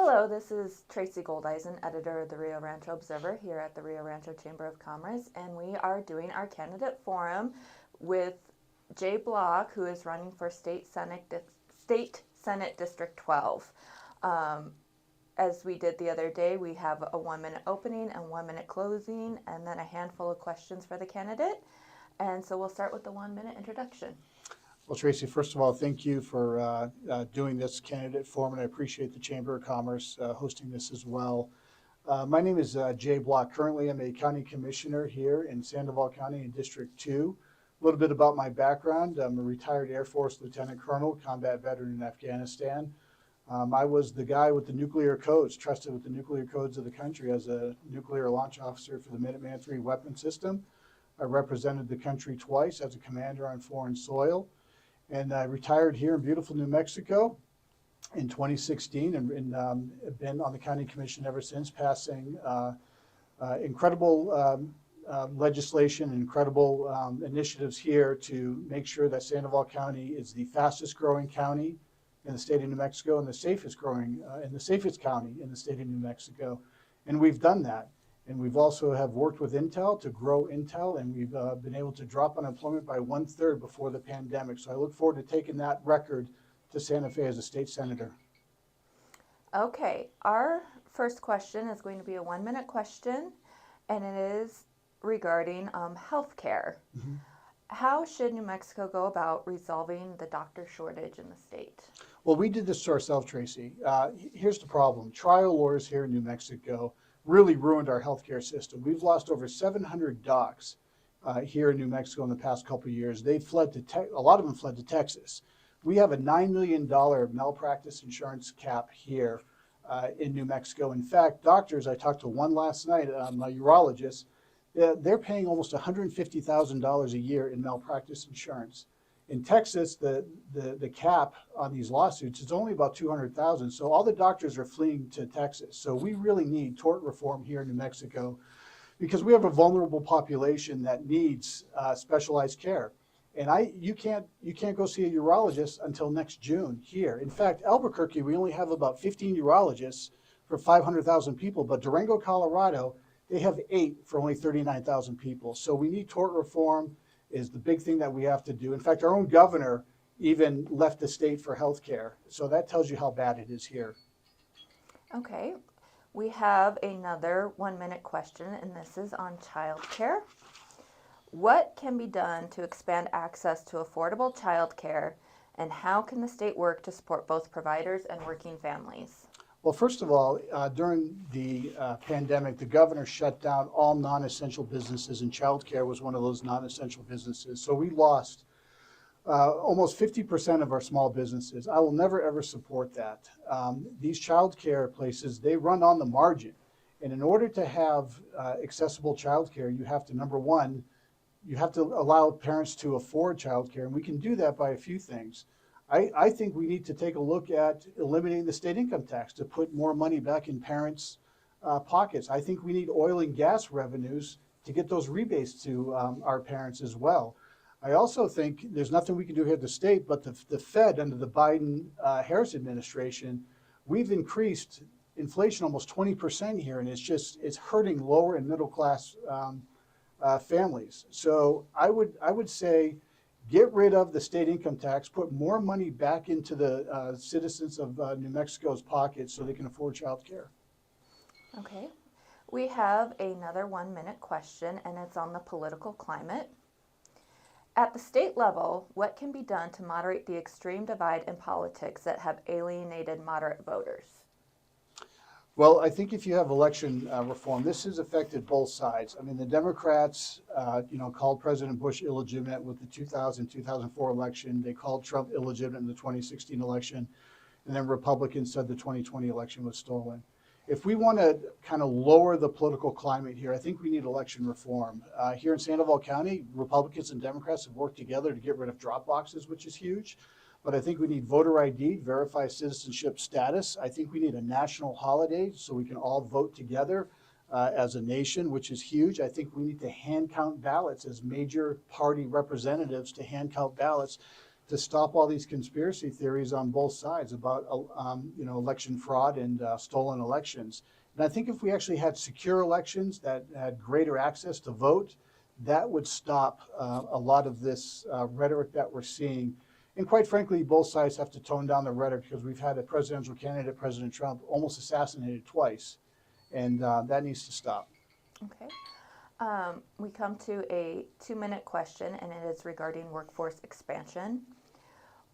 Hello, this is Tracy Goldizen, editor of the Rio Rancho Observer here at the Rio Rancho Chamber of Commerce, and we are doing our candidate forum with Jay Block, who is running for State Senate District 12. As we did the other day, we have a 1-minute opening and 1-minute closing, and then a handful of questions for the candidate. And so we'll start with the 1-minute introduction. Well, Tracy, first of all, thank you for doing this candidate forum, and I appreciate the Chamber of Commerce hosting this as well. My name is Jay Block. Currently, I'm a county commissioner here in Sandoval County in District 2. A little bit about my background. I'm a retired Air Force Lieutenant Colonel, combat veteran in Afghanistan. I was the guy with the nuclear codes, trusted with the nuclear codes of the country as a nuclear launch officer for the Minuteman III weapon system. I represented the country twice as a commander on foreign soil. And I retired here in beautiful New Mexico in 2016 and have been on the county commission ever since, passing incredible legislation, incredible initiatives here to make sure that Sandoval County is the fastest growing county in the state of New Mexico and the safest growing and the safest county in the state of New Mexico. And we've done that. And we've also have worked with Intel to grow Intel, and we've been able to drop unemployment by 1/3 before the pandemic. So I look forward to taking that record to Santa Fe as a state senator. Okay, our first question is going to be a 1-minute question, and it is regarding health care. Mm-hmm. How should New Mexico go about resolving the doctor shortage in the state? Well, we did this to ourselves, Tracy. Here's the problem. Trial lawyers here in New Mexico really ruined our healthcare system. We've lost over 700 docs here in New Mexico in the past couple of years. They fled to a lot of them fled to Texas. We have a $9 million malpractice insurance cap here in New Mexico. In fact, doctors, I talked to one last night, a urologist, they're paying almost $150,000 a year in malpractice insurance. In Texas, the cap on these lawsuits is only about $200,000. So all the doctors are fleeing to Texas. So we really need tort reform here in New Mexico because we have a vulnerable population that needs specialized care. And you can't go see a urologist until next June here. In fact, Albuquerque, we only have about 15 urologists for 500,000 people, but Durango, Colorado, they have 8 for only 39,000 people. So we need tort reform is the big thing that we have to do. In fact, our own governor even left the state for health care. So that tells you how bad it is here. Okay, we have another 1-minute question, and this is on child care. What can be done to expand access to affordable child care, and how can the state work to support both providers and working families? Well, first of all, during the pandemic, the governor shut down all non-essential businesses, and childcare was one of those non-essential businesses. So we lost almost 50% of our small businesses. I will never, ever support that. These childcare places, they run on the margin. And in order to have accessible childcare, you have to, number one, you have to allow parents to afford childcare. And we can do that by a few things. I think we need to take a look at eliminating the state income tax to put more money back in parents' pockets. I think we need oil and gas revenues to get those rebates to our parents as well. I also think there's nothing we can do here at the state, but the Fed under the Biden-Harris administration, we've increased inflation almost 20% here, and it's hurting lower and middle class families. So I would say, get rid of the state income tax, put more money back into the citizens of New Mexico's pockets so they can afford child care. Okay. We have another 1-minute question, and it's on the political climate. At the state level, what can be done to moderate the extreme divide in politics that have alienated moderate voters? Well, I think if you have election reform, this has affected both sides. I mean, the Democrats, called President Bush illegitimate with the 2004 election. They called Trump illegitimate in the 2016 election. And then Republicans said the 2020 election was stolen. If we want to kind of lower the political climate here, I think we need election reform. Here in Sandoval County, Republicans and Democrats have worked together to get rid of drop boxes, which is huge. But I think we need voter ID, verify citizenship status. I think we need a national holiday so we can all vote together as a nation, which is huge. I think we need to hand count ballots as major party representatives to hand count ballots. to stop all these conspiracy theories on both sides about election fraud and stolen elections. And I think if we actually had secure elections that had greater access to vote, that would stop a lot of this rhetoric that we're seeing. And quite frankly, both sides have to tone down the rhetoric because we've had a presidential candidate, President Trump, almost assassinated twice. And that needs to stop. Okay. We come to a 2-minute question, and it is regarding workforce expansion.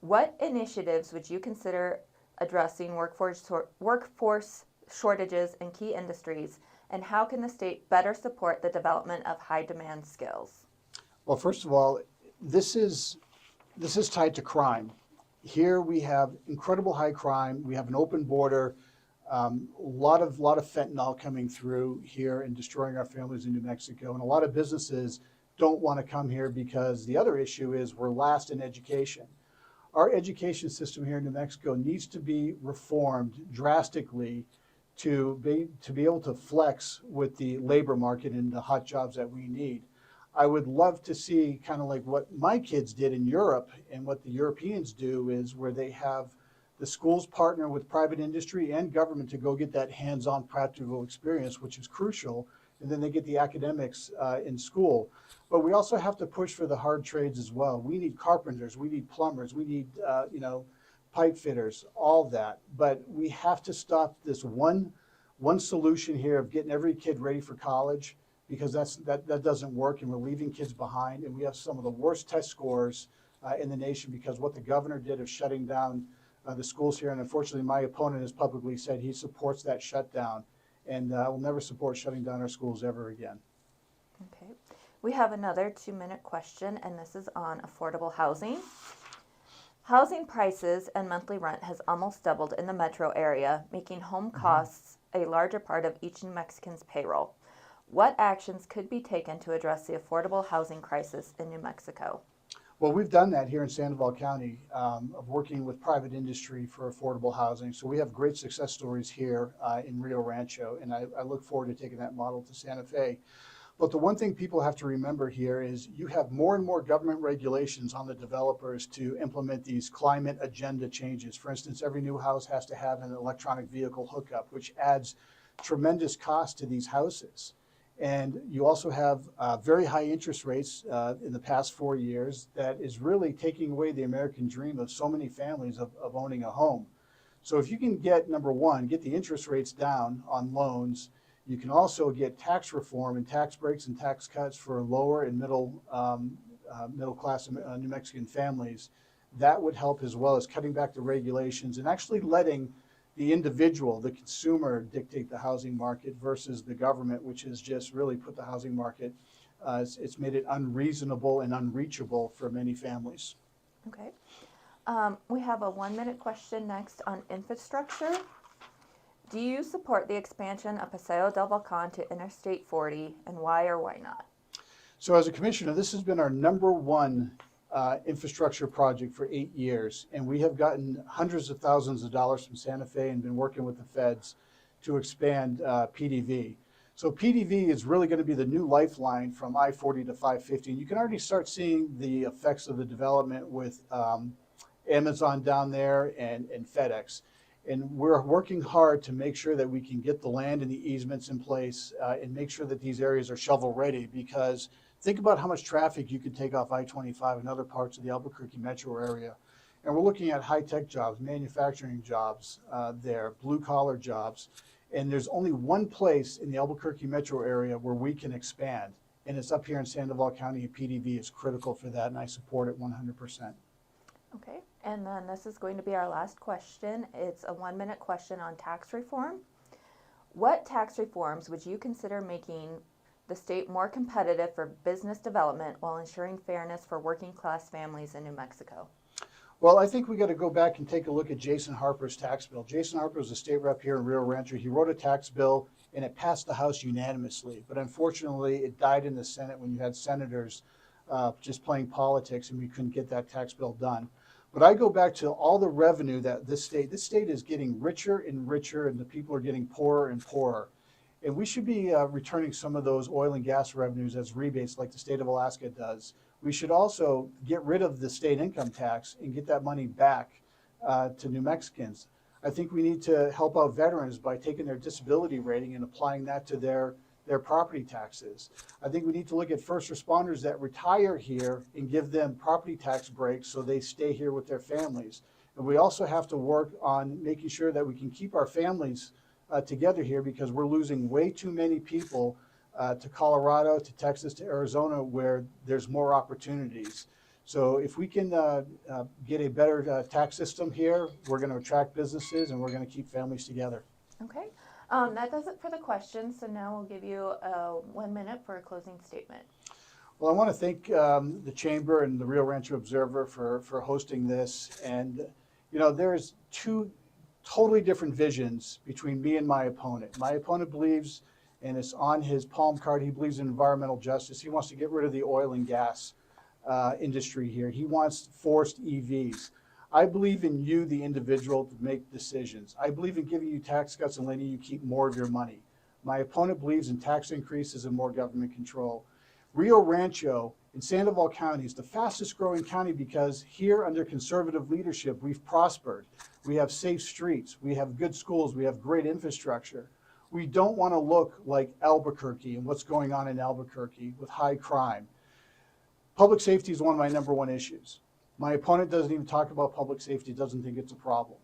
What initiatives would you consider addressing workforce shortages in key industries, and how can the state better support the development of high demand skills? Well, first of all, this is tied to crime. Here we have incredible high crime. We have an open border. A lot of fentanyl coming through here and destroying our families in New Mexico. And a lot of businesses don't want to come here because the other issue is we're last in education. Our education system here in New Mexico needs to be reformed drastically to be able to flex with the labor market and the hot jobs that we need. I would love to see kind of like what my kids did in Europe, and what the Europeans do is where they have the schools partner with private industry and government to go get that hands-on practical experience, which is crucial, and then they get the academics in school. But we also have to push for the hard trades as well. We need carpenters, we need plumbers, we need pipe fitters, all that. But we have to stop this one solution here of getting every kid ready for college, because that doesn't work, and we're leaving kids behind. And we have some of the worst test scores in the nation because what the governor did of shutting down the schools here. And unfortunately, my opponent has publicly said he supports that shutdown, and will never support shutting down our schools ever again. Okay. We have another 2-minute question, and this is on affordable housing. Housing prices and monthly rent has almost doubled in the metro area, making home costs a larger part of each New Mexican's payroll. What actions could be taken to address the affordable housing crisis in New Mexico? Well, we've done that here in Sandoval County, of working with private industry for affordable housing. So we have great success stories here in Rio Rancho, and I look forward to taking that model to Santa Fe. But the one thing people have to remember here is you have more and more government regulations on the developers to implement these climate agenda changes. For instance, every new house has to have an electronic vehicle hookup, which adds tremendous cost to these houses. And you also have very high interest rates in the past 4 years that is really taking away the American dream of so many families of owning a home. So if you can get, number one, get the interest rates down on loans, you can also get tax reform and tax breaks and tax cuts for lower and middle class New Mexican families. That would help, as well as cutting back the regulations and actually letting the individual, the consumer, dictate the housing market versus the government, which has just really put the housing market, it's made it unreasonable and unreachable for many families. Okay. We have a 1-minute question next on infrastructure. Do you support the expansion of Paseo del Volcan to Interstate 40, and why or why not? So as a commissioner, this has been our number one infrastructure project for 8 years, and we have gotten hundreds of thousands of dollars from Santa Fe and been working with the feds to expand PDV. So PDV is really going to be the new lifeline from I-40 to 550. And you can already start seeing the effects of the development with Amazon down there and FedEx. And we're working hard to make sure that we can get the land and the easements in place and make sure that these areas are shovel ready, because think about how much traffic you could take off I-25 and other parts of the Albuquerque metro area. And we're looking at high-tech jobs, manufacturing jobs there, blue-collar jobs. And there's only one place in the Albuquerque metro area where we can expand, and it's up here in Sandoval County, and PDV is critical for that, and I support it 100%. Okay, and then this is going to be our last question. It's a 1-minute question on tax reform. What tax reforms would you consider making the state more competitive for business development while ensuring fairness for working class families in New Mexico? Well, I think we got to go back and take a look at Jason Harper's tax bill. Jason Harper was a state rep here in Rio Rancho. He wrote a tax bill and it passed the House unanimously. But unfortunately, it died in the Senate when you had senators just playing politics, and we couldn't get that tax bill done. But I go back to all the revenue that this state is getting richer and richer, and the people are getting poorer and poorer. And we should be returning some of those oil and gas revenues as rebates like the state of Alaska does. we should also get rid of the state income tax and get that money back to New Mexicans. I think we need to help out veterans by taking their disability rating and applying that to their property taxes. I think we need to look at first responders that retire here and give them property tax breaks so they stay here with their families. And we also have to work on making sure that we can keep our families together here, because we're losing way too many people to Colorado, to Texas, to Arizona, where there's more opportunities. So if we can get a better tax system here, we're going to attract businesses and we're going to keep families together. Okay. That does it for the questions. So now we'll give you 1 minute for a closing statement. Well, I want to thank the Chamber and the Rio Rancho Observer for hosting this. And, you know, there's two totally different visions between me and my opponent. My opponent believes, and it's on his palm card, he believes in environmental justice. He wants to get rid of the oil and gas industry here. He wants forced EVs. I believe in you, the individual, to make decisions. I believe in giving you tax cuts and letting you keep more of your money. My opponent believes in tax increases and more government control. Rio Rancho in Sandoval County is the fastest growing county because here under conservative leadership, we've prospered. We have safe streets, we have good schools, we have great infrastructure. We don't want to look like Albuquerque and what's going on in Albuquerque with high crime. Public safety is one of my #1 issues. My opponent doesn't even talk about public safety, doesn't think it's a problem.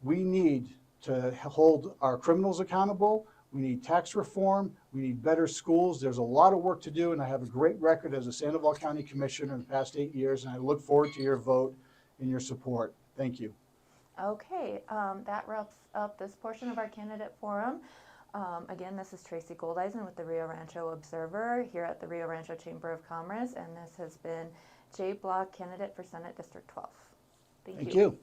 We need to hold our criminals accountable. We need tax reform. We need better schools. There's a lot of work to do, and I have a great record as a Sandoval County Commissioner in the past 8 years, and I look forward to your vote and your support. Thank you. Okay, that wraps up this portion of our candidate forum. Again, this is Tracy Goldizen with the Rio Rancho Observer here at the Rio Rancho Chamber of Commerce, and this has been Jay Block, candidate for Senate District 12. Thank you. Thank you.